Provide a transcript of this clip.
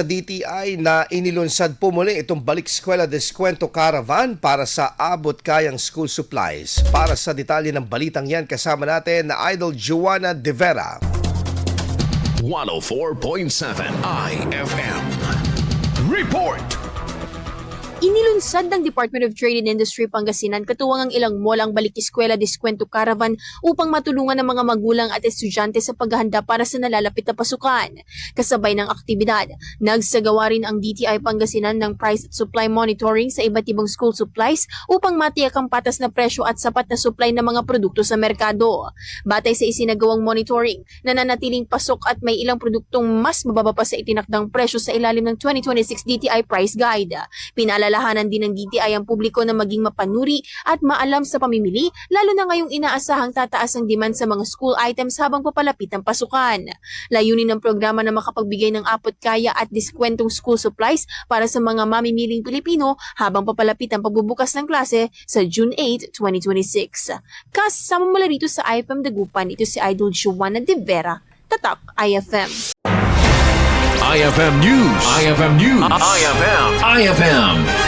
Sa DTI na inilunsad po muli itong Balik-Eskwela Diskwento Caravan para sa Abot-Kayang school supplies. Para sa detalye ng balitang yan, kasama natin na Idol Joanna De Vera. 104.7 IFM Report. Inilunsad ng Department of Trade and Industry Pangasinan katuwang ang ilang mall ang Balik-Eskwela Diskwento Caravan upang matulungan ng mga magulang at estudyante sa paghahanda para sa nalalapit na pasukan. Kasabay ng aktibidad, nagsagawa rin ang Dti Pangasinan ng price at supply monitoring sa iba't ibang school supplies upang matiyak ang patas na presyo at sapat na supply ng mga produkto sa merkado. Batay sa isinagawang monitoring, nananatiling pasok at may ilang produktong mas mababa pa sa itinakdang presyo sa ilalim ng 2026 Dti Price Guide. Pinaalalahanan din ng DTI ang publiko na maging mapanuri at maalam sa pamimili, lalo na ngayong inaasahang tataas ang demand sa mga school items habang papalapit ang pasukan. Layunin ng programa na makapagbigay ng Abot-Kaya at diskwentong school supplies para sa mga mamimiling Pilipino habang papalapit ang pagbubukas ng klase sa June 8, 2026. Kasama mula rito sa IFM Dagupan, ito si Idol Joanna De Vera, Tatak IFM. IFM News. IFM News. IFM